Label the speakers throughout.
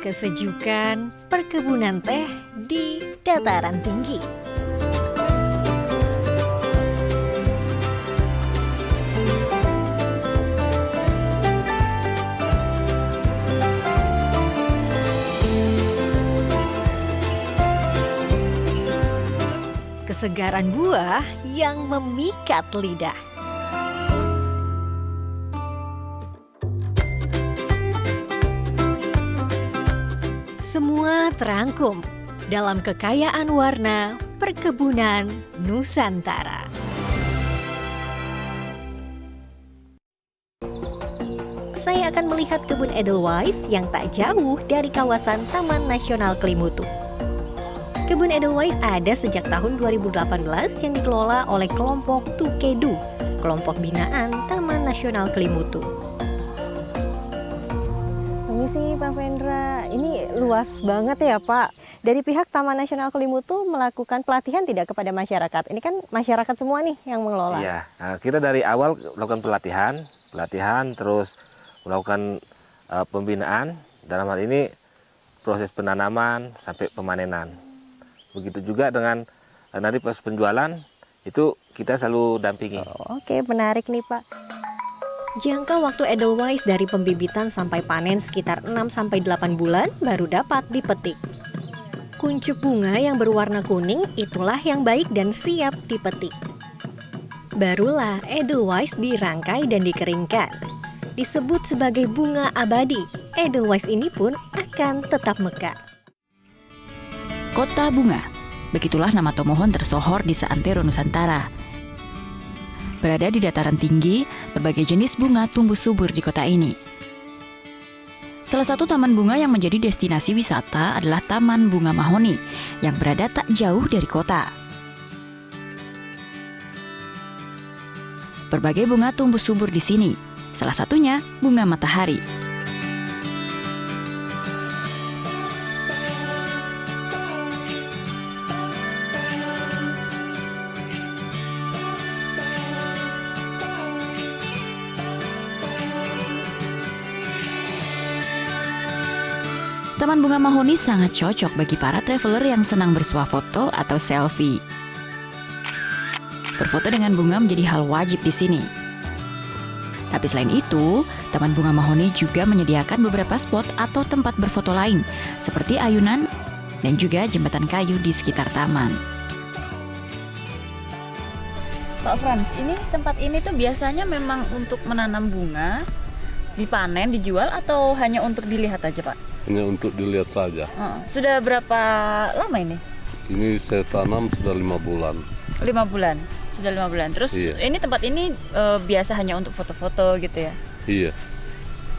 Speaker 1: Kesejukan perkebunan teh di dataran tinggi. Kesegaran buah yang memikat lidah. Semua terangkum dalam kekayaan warna perkebunan Nusantara. Saya akan melihat kebun Edelweiss yang tak jauh dari kawasan Taman Nasional Kelimutu. Kebun Edelweiss ada sejak tahun 2018 yang dikelola oleh kelompok Tukedu, kelompok binaan Taman Nasional Kelimutu.
Speaker 2: Permisi Pak Vendra, ini luas banget ya Pak. Dari pihak Taman Nasional Kelimutu melakukan pelatihan tidak kepada masyarakat? Ini kan masyarakat semua nih yang mengelola.
Speaker 3: Iya, kita dari awal melakukan pelatihan terus melakukan pembinaan. Dalam hal ini proses penanaman sampai pemanenan. Begitu juga dengan nanti pas penjualan itu kita selalu dampingi.
Speaker 2: Oke, menarik nih Pak.
Speaker 1: Jangka waktu Edelweiss dari pembibitan sampai panen sekitar 6-8 bulan baru dapat dipetik. Kuncup bunga yang berwarna kuning itulah yang baik dan siap dipetik. Barulah Edelweiss dirangkai dan dikeringkan. Disebut sebagai bunga abadi, Edelweiss ini pun akan tetap mekar.
Speaker 4: Kota Bunga, begitulah nama Tomohon tersohor di seantero Nusantara. Berada di dataran tinggi, berbagai jenis bunga tumbuh subur di kota ini. Salah satu taman bunga yang menjadi destinasi wisata adalah Taman Bunga Mahoni yang berada tak jauh dari kota. Berbagai bunga tumbuh subur di sini, salah satunya bunga matahari. Taman Bunga Mahoni sangat cocok bagi para traveler yang senang bersuah foto atau selfie. Berfoto dengan bunga menjadi hal wajib di sini. Tapi selain itu, Taman Bunga Mahoni juga menyediakan beberapa spot atau tempat berfoto lain, seperti ayunan dan juga jembatan kayu di sekitar taman.
Speaker 5: Pak Frans, ini tempat ini tuh biasanya memang untuk menanam bunga, dipanen, dijual, atau hanya untuk dilihat aja Pak?
Speaker 6: Hanya untuk dilihat saja.
Speaker 5: Sudah berapa lama ini?
Speaker 6: Ini saya tanam sudah 5 bulan.
Speaker 5: 5 bulan? Sudah 5 bulan. Terus
Speaker 6: iya.
Speaker 5: Ini tempat ini biasa hanya untuk foto-foto gitu ya?
Speaker 6: Iya.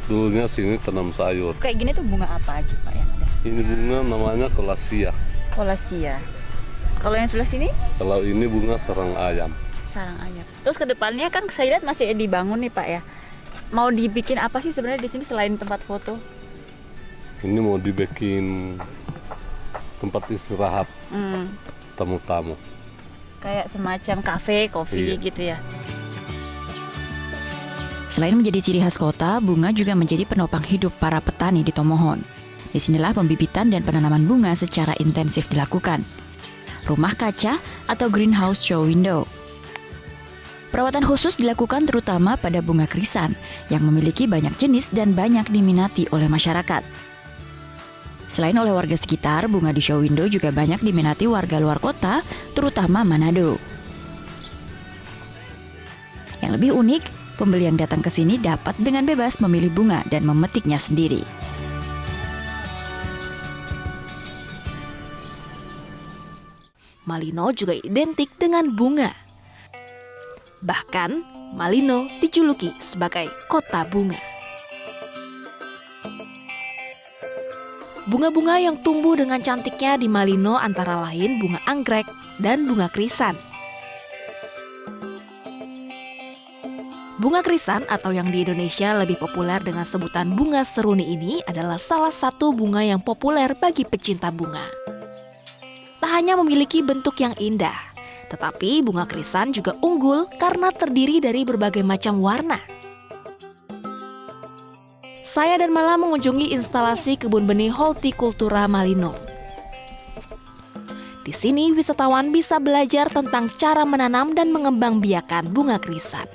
Speaker 6: Dulunya sini tanam sayur.
Speaker 5: Kayak gini tuh bunga apa aja Pak yang ada?
Speaker 6: Ini bunga namanya kolasia.
Speaker 5: Kolasia. Kalau yang sebelah sini?
Speaker 6: Kalau ini bunga sarang ayam.
Speaker 5: Sarang ayam. Terus kedepannya kan saya lihat masih dibangun nih Pak ya. Mau dibikin apa sih sebenarnya di sini selain tempat foto?
Speaker 6: Ini mau dibikin tempat istirahat tamu-tamu.
Speaker 5: Kayak semacam kafe, kopi gitu ya.
Speaker 4: Selain menjadi ciri khas kota, bunga juga menjadi penopang hidup para petani di Tomohon. Disinilah pembibitan dan penanaman bunga secara intensif dilakukan. Rumah kaca atau greenhouse show window. Perawatan khusus dilakukan terutama pada bunga krisan yang memiliki banyak jenis dan banyak diminati oleh masyarakat. Selain oleh warga sekitar, bunga di show window juga banyak diminati warga luar kota, terutama Manado. Yang lebih unik, pembeli yang datang ke sini dapat dengan bebas memilih bunga dan memetiknya sendiri.
Speaker 7: Malino juga identik dengan bunga. Bahkan, Malino dijuluki sebagai kota bunga. Bunga-bunga yang tumbuh dengan cantiknya di Malino antara lain bunga anggrek dan bunga krisan. Bunga krisan atau yang di Indonesia lebih populer dengan sebutan bunga seruni ini adalah salah satu bunga yang populer bagi pecinta bunga. Tak hanya memiliki bentuk yang indah, tetapi bunga krisan juga unggul karena terdiri dari berbagai macam warna. Saya dan Mala mengunjungi instalasi kebun benih Hortikultura Malino. Di sini wisatawan bisa belajar tentang cara menanam dan mengembangbiakan bunga krisan.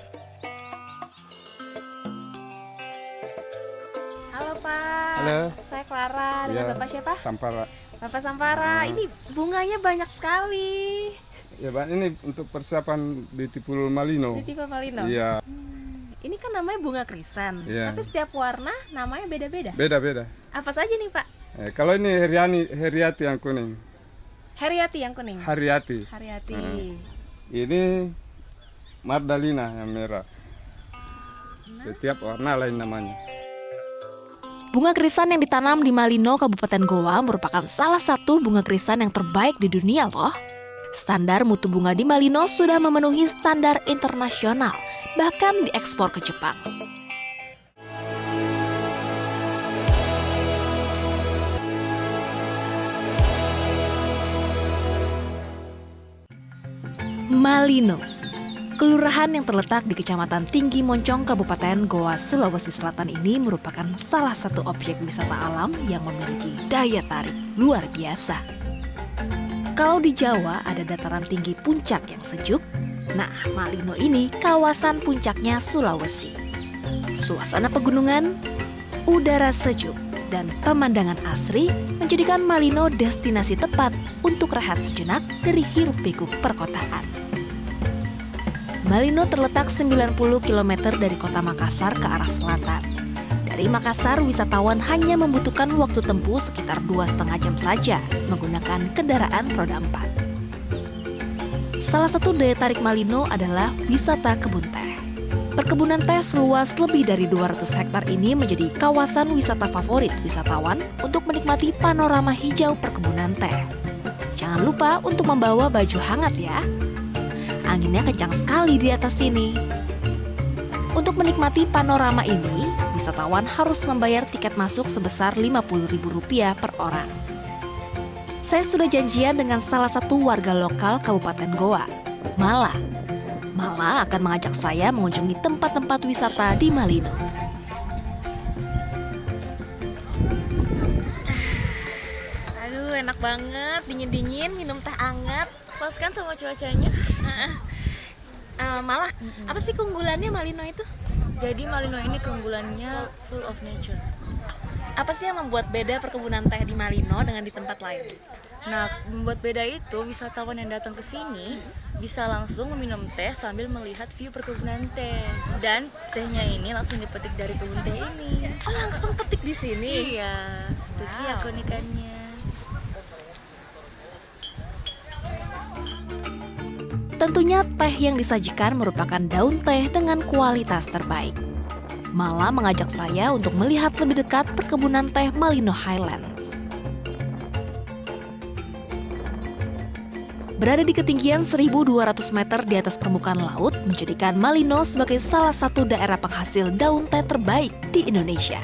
Speaker 2: Halo Pak.
Speaker 8: Halo.
Speaker 2: Saya Clara. Dengan
Speaker 8: Ya,
Speaker 2: Bapak siapa?
Speaker 8: Sampara.
Speaker 2: Bapak Sampara. Ini bunganya banyak sekali.
Speaker 8: Ya, Pak, ini untuk persiapan Beautiful Malino.
Speaker 2: Di tipe Malino.
Speaker 8: Iya,
Speaker 2: Ini kan namanya bunga krisan.
Speaker 8: Iya.
Speaker 2: Tapi setiap warna namanya beda-beda.
Speaker 8: beda-beda.
Speaker 2: Apa saja nih Pak?
Speaker 8: Kalau ini Heriati yang kuning.
Speaker 2: Heriati yang kuning.
Speaker 8: Heriati.
Speaker 2: Heriati.
Speaker 8: Ini Mardalina yang merah. Setiap warna lain namanya.
Speaker 7: Bunga krisan yang ditanam di Malino, Kabupaten Goa merupakan salah satu bunga krisan yang terbaik di dunia loh. Standar mutu bunga di Malino sudah memenuhi standar internasional, bahkan diekspor ke Jepang. Malino, kelurahan yang terletak di Kecamatan Tinggi Moncong, Kabupaten Goa, Sulawesi Selatan ini merupakan salah satu objek wisata alam yang memiliki daya tarik luar biasa. Kalau di Jawa ada dataran tinggi puncak yang sejuk, nah Malino ini kawasan puncaknya Sulawesi. Suasana pegunungan, udara sejuk, dan pemandangan asri menjadikan Malino destinasi tepat untuk rehat sejenak dari hiruk-pikuk perkotaan. Malino terletak 90 km dari kota Makassar ke arah selatan. Dari Makassar, wisatawan hanya membutuhkan waktu tempuh sekitar 2,5 jam saja menggunakan kendaraan roda 4. Salah satu daya tarik Malino adalah wisata kebun teh. Perkebunan teh seluas lebih dari 200 hektar ini menjadi kawasan wisata favorit wisatawan untuk menikmati panorama hijau perkebunan teh. Jangan lupa untuk membawa baju hangat ya. Anginnya kencang sekali di atas sini. Untuk menikmati panorama ini, wisatawan harus membayar tiket masuk sebesar Rp50.000 per orang. Saya sudah janjian dengan salah satu warga lokal Kabupaten Goa, Mala. Mala akan mengajak saya mengunjungi tempat-tempat wisata di Malino.
Speaker 2: Aduh, enak banget, dingin-dingin, minum teh hangat. Pas kan sama cuacanya. Malah, apa sih keunggulannya Malino itu?
Speaker 9: Jadi Malino ini keunggulannya full of nature.
Speaker 2: Apa sih yang membuat beda perkebunan teh di Malino dengan di tempat lain?
Speaker 9: Nah, membuat beda itu wisatawan yang datang ke sini bisa langsung meminum teh sambil melihat view perkebunan teh. Dan tehnya ini langsung dipetik dari kebun teh ini.
Speaker 2: Oh, langsung petik di sini?
Speaker 9: Iya, itu dia keunikannya.
Speaker 7: Tentunya teh yang disajikan merupakan daun teh dengan kualitas terbaik. Mala mengajak saya untuk melihat lebih dekat perkebunan teh Malino Highlands. Berada di ketinggian 1.200 meter di atas permukaan laut menjadikan Malino sebagai salah satu daerah penghasil daun teh terbaik di Indonesia.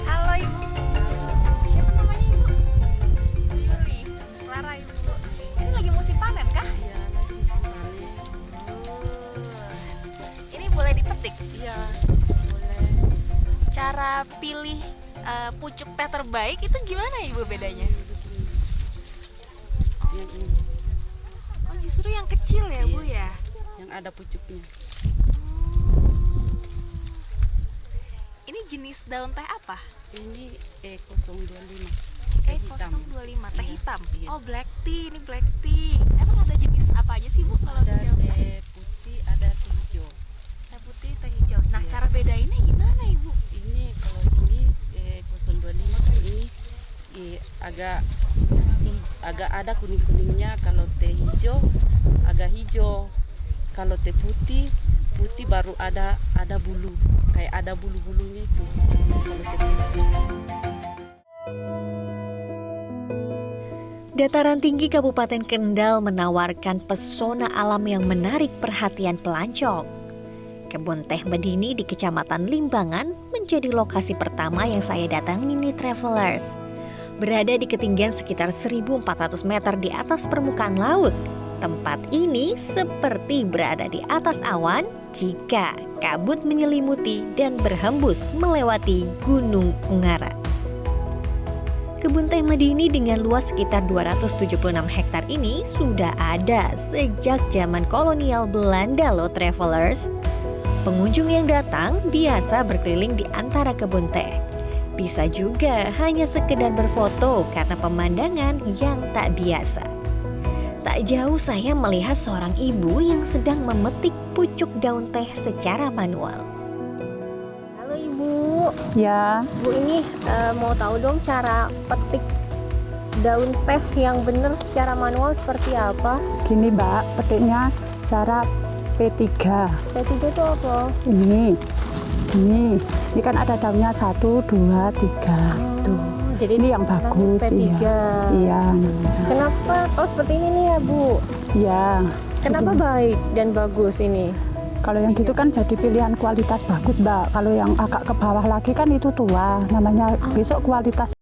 Speaker 2: Halo Ibu. Siapa namanya Ibu? Yuli. Clara Ibu. Ini lagi musim panen kah?
Speaker 9: Iya, lagi musim panen.
Speaker 2: Ini boleh dipetik?
Speaker 9: Iya, boleh.
Speaker 2: Cara pilih pucuk teh terbaik itu gimana Ibu bedanya?
Speaker 9: Yang ini,
Speaker 2: Oh, justru yang kecil ya Bu ya?
Speaker 9: yang ada pucuknya.
Speaker 2: Ini jenis daun teh apa?
Speaker 9: Ini E025.
Speaker 2: Eh,
Speaker 9: hitam.
Speaker 2: 025 teh
Speaker 9: Iya,
Speaker 2: hitam.
Speaker 9: iya.
Speaker 2: Oh, black tea, ini black tea. Emang ada jenis apa aja sih Bu kalau di
Speaker 9: Ada
Speaker 2: daun teh?
Speaker 9: teh putih, ada teh hijau.
Speaker 2: Teh putih, teh hijau. Nah,
Speaker 9: Iya.
Speaker 2: cara bedainnya gimana Ibu?
Speaker 9: Ini kalau ini E025 kan ini agak ada kuning-kuningnya. Kalau teh hijau agak hijau. Kalau teh putih baru ada bulu, kayak ada bulu-bulunya itu. Kalau teh putih.
Speaker 1: Dataran tinggi Kabupaten Kendal menawarkan pesona alam yang menarik perhatian pelancong. Kebun teh Medini di Kecamatan Limbangan menjadi lokasi pertama yang saya datangi nih travelers. Berada di ketinggian sekitar 1.400 meter di atas permukaan laut. Tempat ini seperti berada di atas awan jika kabut menyelimuti dan berhembus melewati Gunung Ungaran. Kebun teh Madini dengan luas sekitar 276 hektar ini sudah ada sejak zaman kolonial Belanda loh travelers. Pengunjung yang datang biasa berkeliling di antara kebun teh. Bisa juga hanya sekedar berfoto karena pemandangan yang tak biasa. Tak jauh saya melihat seorang ibu yang sedang memetik pucuk daun teh secara manual.
Speaker 2: Halo Ibu.
Speaker 10: Ya,
Speaker 2: Bu ini mau tahu dong cara petik daun teh yang benar secara manual seperti apa?
Speaker 10: gini Mbak, petiknya cara P3.
Speaker 2: P3 itu apa?
Speaker 10: Ini kan ada daunnya 1, 2, 3. Tuh.
Speaker 2: Jadi
Speaker 10: Ini yang bagus,
Speaker 2: P3.
Speaker 10: Iya.
Speaker 2: Kenapa? Oh seperti ini nih ya Bu.
Speaker 10: Iya.
Speaker 2: Kenapa baik dan bagus ini?
Speaker 10: Kalau yang gitu kan jadi pilihan kualitas bagus Mbak. Kalau yang agak ke bawah lagi kan itu tua, namanya besok kualitas.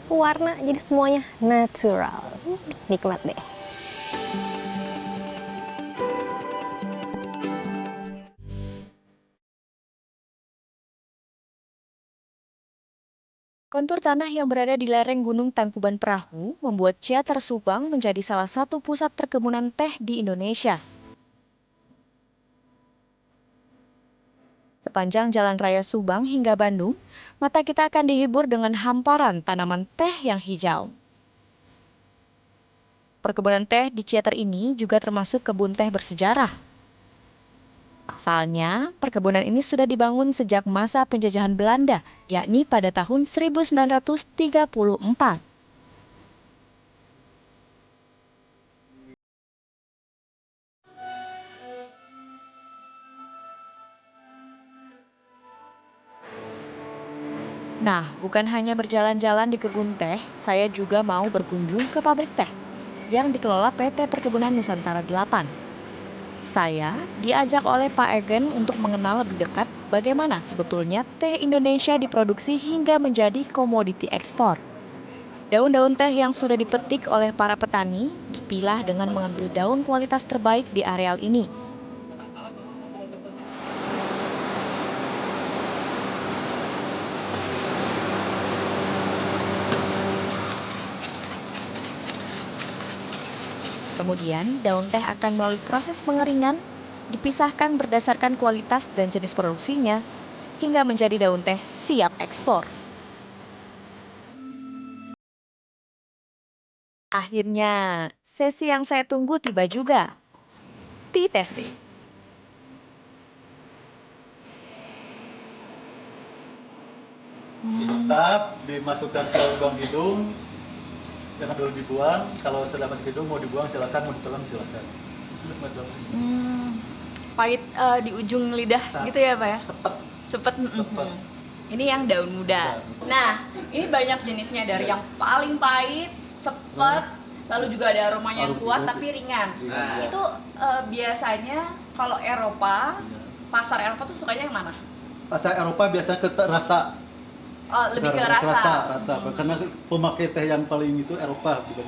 Speaker 2: Warna jadi semuanya natural. Nikmat deh.
Speaker 11: Kontur tanah yang berada di lereng Gunung Tangkuban Perahu membuat Ciater Subang menjadi salah satu pusat perkebunan teh di Indonesia. Sepanjang Jalan Raya Subang hingga Bandung, mata kita akan dihibur dengan hamparan tanaman teh yang hijau. Perkebunan teh di Ciater ini juga termasuk kebun teh bersejarah. Asalnya, perkebunan ini sudah dibangun sejak masa penjajahan Belanda, yakni pada tahun 1934. Nah, bukan hanya berjalan-jalan di kebun teh, saya juga mau berkunjung ke pabrik teh yang dikelola PT Perkebunan Nusantara 8. Saya diajak oleh Pak Egen untuk mengenal lebih dekat bagaimana sebetulnya teh Indonesia diproduksi hingga menjadi komoditi ekspor. Daun-daun teh yang sudah dipetik oleh para petani dipilah dengan mengambil daun kualitas terbaik di areal ini. Kemudian, daun teh akan melalui proses pengeringan, dipisahkan berdasarkan kualitas dan jenis produksinya, hingga menjadi daun teh siap ekspor. Akhirnya, sesi yang saya tunggu tiba juga. Tea tasting.
Speaker 12: Tetap dimasukkan ke lubang hidung, jangan dulu dibuang. Kalau sudah masuk hidung mau dibuang silakan, mau ditelan silakan.
Speaker 11: Pahit di ujung lidah gitu ya Pak ya? Sepet. Ini yang daun muda. Nah, ini banyak jenisnya dari yang paling pahit, sepet, lalu juga ada aromanya yang kuat tapi ringan. Itu biasanya kalau Eropa, pasar Eropa tuh sukanya yang mana?
Speaker 12: Pasar Eropa biasanya rasa
Speaker 5: Oh, lebih ke rasa.
Speaker 12: Karena pemakai teh yang paling itu Eropa bukan.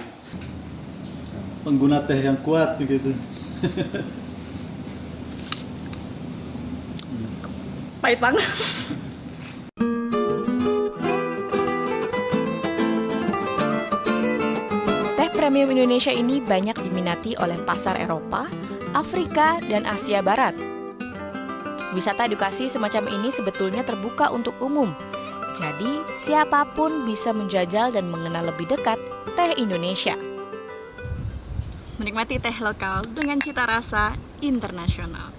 Speaker 12: Pengguna teh yang kuat begitu.
Speaker 5: Pahit banget.
Speaker 7: Teh premium Indonesia ini banyak diminati oleh pasar Eropa, Afrika, dan Asia Barat. Wisata edukasi semacam ini sebetulnya terbuka untuk umum. Jadi, siapapun bisa menjajal dan mengenal lebih dekat teh Indonesia.
Speaker 5: Menikmati teh lokal dengan cita rasa internasional.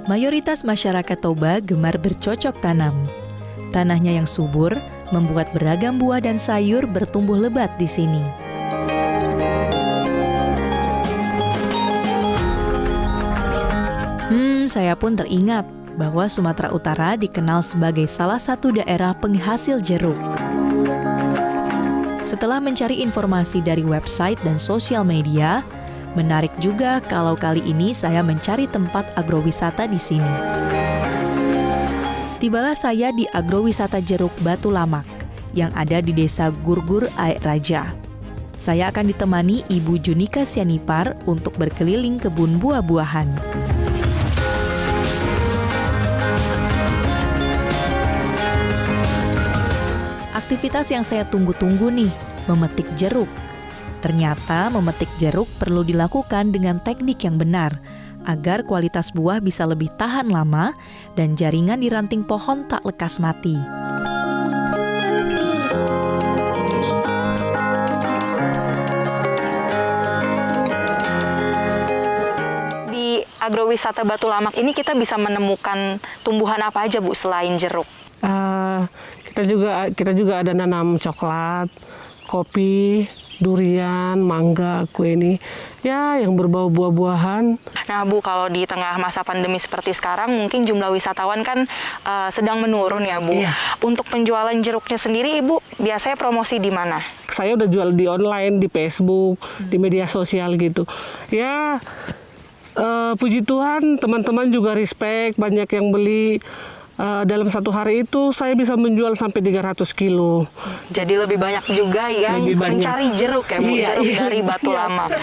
Speaker 13: Mayoritas masyarakat Toba gemar bercocok tanam. Tanahnya yang subur membuat beragam buah dan sayur bertumbuh lebat di sini. Saya pun teringat bahwa Sumatera Utara dikenal sebagai salah satu daerah penghasil jeruk. Setelah mencari informasi dari website dan sosial media, menarik juga kalau kali ini saya mencari tempat agrowisata di sini. Tibalah saya di agrowisata jeruk Batu Lamak yang ada di Desa Gurgur Aek Raja. Saya akan ditemani Ibu Junika Sianipar untuk berkeliling kebun buah-buahan. Aktivitas yang saya tunggu-tunggu nih, memetik jeruk. Ternyata memetik jeruk perlu dilakukan dengan teknik yang benar, agar kualitas buah bisa lebih tahan lama dan jaringan di ranting pohon tak lekas mati.
Speaker 14: Di agrowisata Batu Lamak ini kita bisa menemukan tumbuhan apa aja, Bu, selain jeruk?
Speaker 15: Kita juga ada nanam coklat, kopi, durian, mangga, kue ini, ya yang berbau buah-buahan.
Speaker 14: Nah, Bu, kalau di tengah masa pandemi seperti sekarang, mungkin jumlah wisatawan kan sedang menurun ya, Bu.
Speaker 15: Iya.
Speaker 14: Untuk penjualan jeruknya sendiri, Ibu biasanya promosi di mana?
Speaker 15: Saya udah jual di online, di Facebook, di media sosial gitu. Ya, puji Tuhan, teman-teman juga respect, banyak yang beli. Dalam satu hari itu saya bisa menjual sampai 300 kilo.
Speaker 14: Jadi lebih banyak juga yang mencari jeruk ya, Bu, jeruk dari Batu Lamak.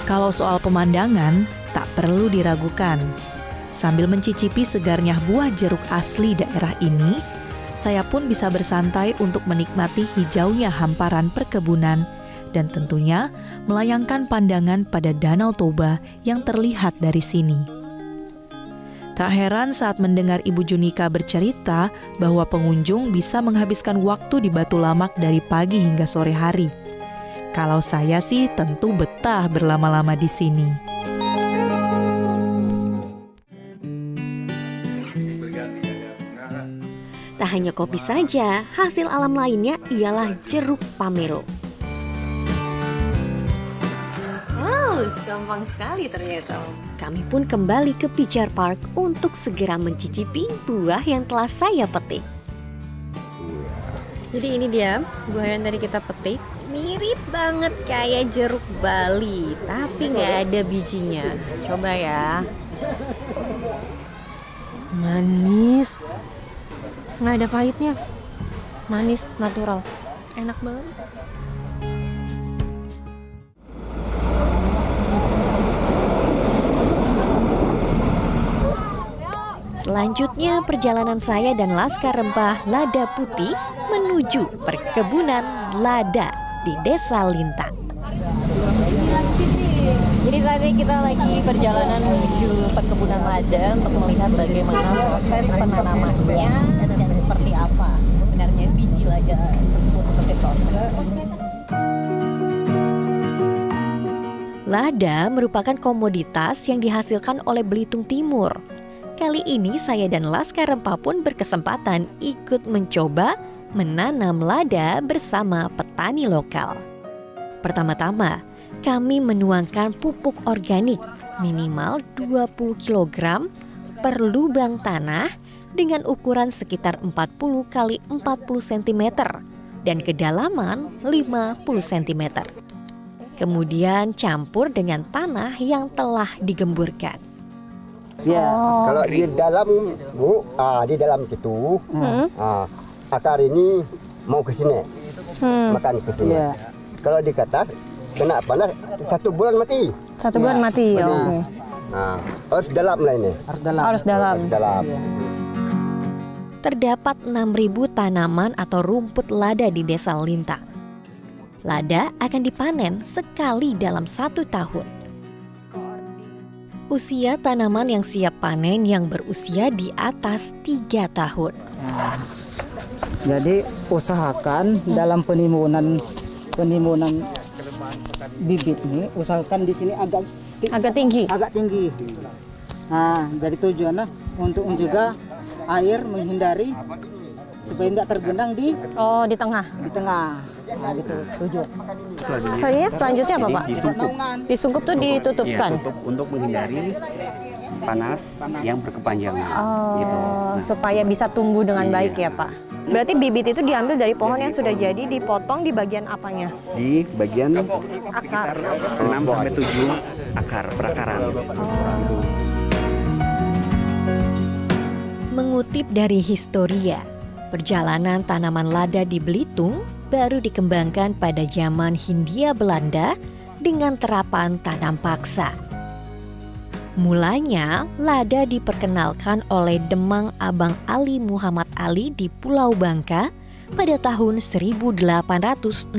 Speaker 13: Kalau soal pemandangan, tak perlu diragukan. Sambil mencicipi segarnya buah jeruk asli daerah ini, saya pun bisa bersantai untuk menikmati hijaunya hamparan perkebunan dan tentunya melayangkan pandangan pada Danau Toba yang terlihat dari sini. Tak heran saat mendengar Ibu Junika bercerita bahwa pengunjung bisa menghabiskan waktu di Batu Lamak dari pagi hingga sore hari. Kalau saya sih tentu betah berlama-lama di sini.
Speaker 1: Tak hanya kopi saja, hasil alam lainnya ialah jeruk pamero. Gampang sekali ternyata. Kami pun kembali ke Pijar Park untuk segera mencicipi buah yang telah saya petik.
Speaker 2: Jadi ini dia buah yang tadi kita petik. Mirip banget kayak jeruk Bali, tapi nggak ada bijinya. Coba ya. Manis. Nggak ada pahitnya. Manis, natural. Enak banget.
Speaker 1: Selanjutnya perjalanan saya dan Laskar Rempah Lada Putih menuju perkebunan lada di Desa Lintang.
Speaker 2: Jadi saat ini kita lagi perjalanan menuju perkebunan lada untuk melihat bagaimana proses penanamannya dan seperti apa sebenarnya biji lada tersebut untuk diproses.
Speaker 1: Lada merupakan komoditas yang dihasilkan oleh Belitung Timur. Kali ini saya dan Laskar Rempah pun berkesempatan ikut mencoba menanam lada bersama petani lokal. Pertama-tama, kami menuangkan pupuk organik minimal 20 kg per lubang tanah dengan ukuran sekitar 40 x 40 cm dan kedalaman 50 cm. Kemudian campur dengan tanah yang telah digemburkan.
Speaker 16: Ya, kalau di dalam Bu, di dalam itu akar ini mau ke sini, makan ke sini. Kalau di atas kena panas 1 bulan mati.
Speaker 11: 1 bulan mati.
Speaker 16: Harus dalam lah ini.
Speaker 11: Harus dalam.
Speaker 1: Terdapat 6.000 tanaman atau rumput lada di Desa Lintang. Lada akan dipanen sekali dalam 1 tahun. Usia tanaman yang siap panen yang berusia di atas 3 tahun.
Speaker 17: Jadi usahakan dalam penimbunan bibit ini, usahakan di sini agak tinggi. Nah, jadi tujuannya untuk mencegah air menghindari supaya tidak tergenang di
Speaker 11: tengah.
Speaker 17: Nah, gitu tujuan.
Speaker 11: Selanjutnya apa, Pak? Disungkup tuh ditutupkan.
Speaker 18: Tutup untuk menghindari panas yang berkepanjangan. Gitu.
Speaker 11: Supaya bisa tumbuh dengan baik ya, Pak. Berarti bibit itu diambil dari pohon yang sudah jadi, dipotong di bagian apanya?
Speaker 18: Di bagian
Speaker 11: akar.
Speaker 18: 6-7 akar perakaran.
Speaker 1: Mengutip dari Historia, perjalanan tanaman lada di Belitung baru dikembangkan pada zaman Hindia Belanda dengan terapan tanam paksa. Mulanya, lada diperkenalkan oleh Demang Abang Ali Muhammad Ali di Pulau Bangka pada tahun 1860.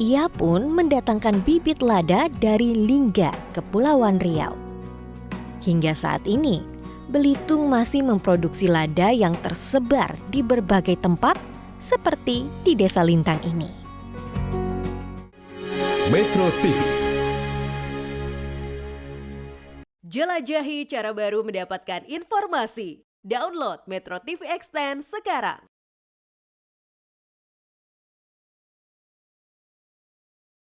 Speaker 1: Ia pun mendatangkan bibit lada dari Lingga, Kepulauan Riau. Hingga saat ini, Belitung masih memproduksi lada yang tersebar di berbagai tempat seperti di Desa Lintang ini.
Speaker 19: Metro TV.
Speaker 20: Jelajahi cara baru mendapatkan informasi. Download Metro TV Extend sekarang.